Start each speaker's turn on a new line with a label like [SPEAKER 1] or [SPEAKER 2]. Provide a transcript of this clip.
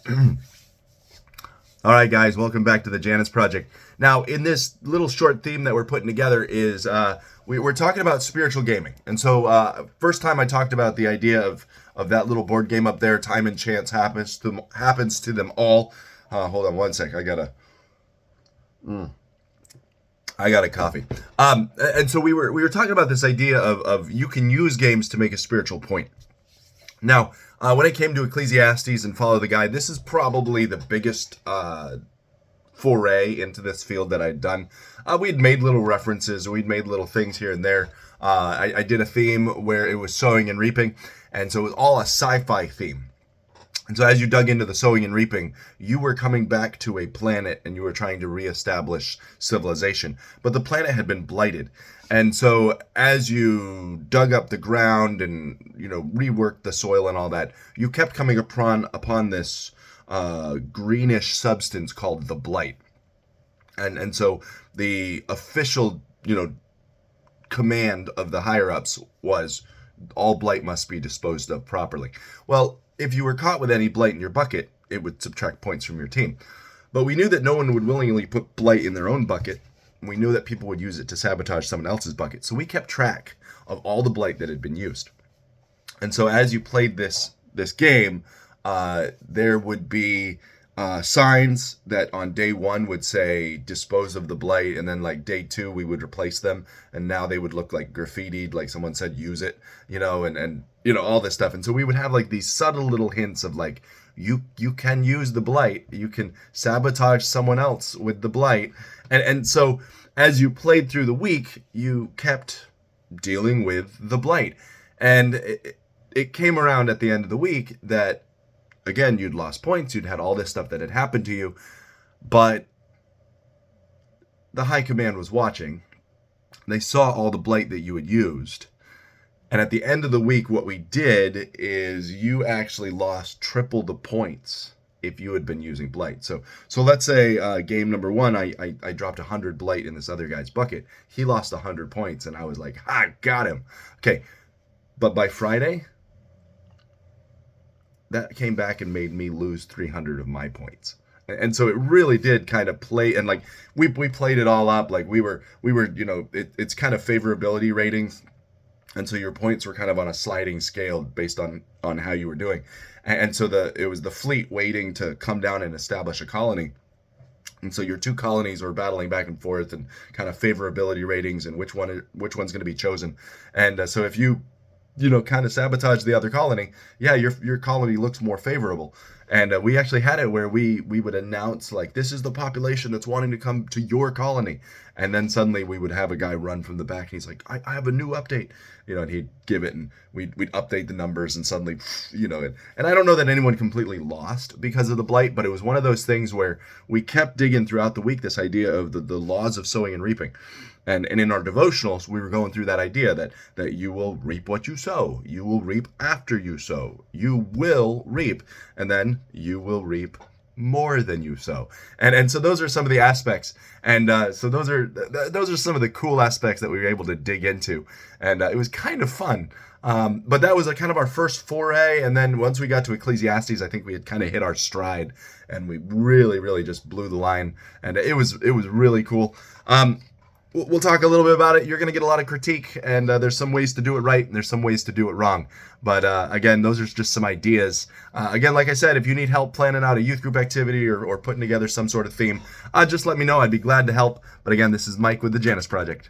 [SPEAKER 1] All right, guys, welcome back to the Janus Project. Now, in this little short theme that we're putting together is we're talking about spiritual gaming. And so first time I talked about the idea of that little board game up there, Time and Chance happens to them all. Hold on one sec. I got a coffee. And so we were talking about this idea of you can use games to make a spiritual point. Now, when it came to Ecclesiastes and Follow the Guide, this is probably the biggest foray into this field that I'd done. We'd made little references, we'd made little things here and there. I did a theme where it was sowing and reaping, and so it was all a sci-fi theme. And so as you dug into the sowing and reaping, you were coming back to a planet and you were trying to reestablish civilization. But the planet had been blighted. And so as you dug up the ground and, reworked the soil and all that, you kept coming upon this greenish substance called the blight. And so the official, command of the higher-ups was all blight must be disposed of properly. Well, if you were caught with any blight in your bucket, it would subtract points from your team. But we knew that no one would willingly put blight in their own bucket. We knew that people would use it to sabotage someone else's bucket. So we kept track of all the blight that had been used. And so as you played this game, there would be signs that on day one would say dispose of the blight, and then like day two we would replace them, and now they would look like graffitied, like someone said use it, and all this stuff. And so we would have like these subtle little hints of like you can use the blight, you can sabotage someone else with the blight, and so as you played through the week you kept dealing with the blight, and it came around at the end of the week that again, you'd lost points, you'd had all this stuff that had happened to you, but the high command was watching. They saw all the blight that you had used. And at the end of the week, what we did is you actually lost triple the points if you had been using blight. So let's say game number one, I dropped 100 blight in this other guy's bucket. He lost 100 points, and I was like, I got him. Okay, but by Friday, that came back and made me lose 300 of my points. And so it really did kind of play, and like we played it all up, like we were it's kind of favorability ratings, and so your points were kind of on a sliding scale based on how you were doing. And so it was the fleet waiting to come down and establish a colony. And so your two colonies were battling back and forth and kind of favorability ratings and which one's going to be chosen. And so if you kind of sabotage the other colony, yeah, your colony looks more favorable. And we actually had it where we would announce, like, this is the population that's wanting to come to your colony. And then suddenly we would have a guy run from the back, and he's like, I have a new update. And he'd give it, and we'd update the numbers, and suddenly, and I don't know that anyone completely lost because of the blight, but it was one of those things where we kept digging throughout the week this idea of the laws of sowing and reaping. And in our devotionals, we were going through that idea that you will reap what you sow. You will reap after you sow. You will reap. And then you will reap more than you sow. And so those are some of the aspects. And so those are some of the cool aspects that we were able to dig into. And it was kind of fun. But that was kind of our first foray. And then once we got to Ecclesiastes, I think we had kind of hit our stride. And we really, really just blew the line. And it was really cool. We'll talk a little bit about it. You're going to get a lot of critique, and there's some ways to do it right, and there's some ways to do it wrong. But again, those are just some ideas. Again, like I said, if you need help planning out a youth group activity or putting together some sort of theme, just let me know. I'd be glad to help. But again, this is Mike with the Janus Project.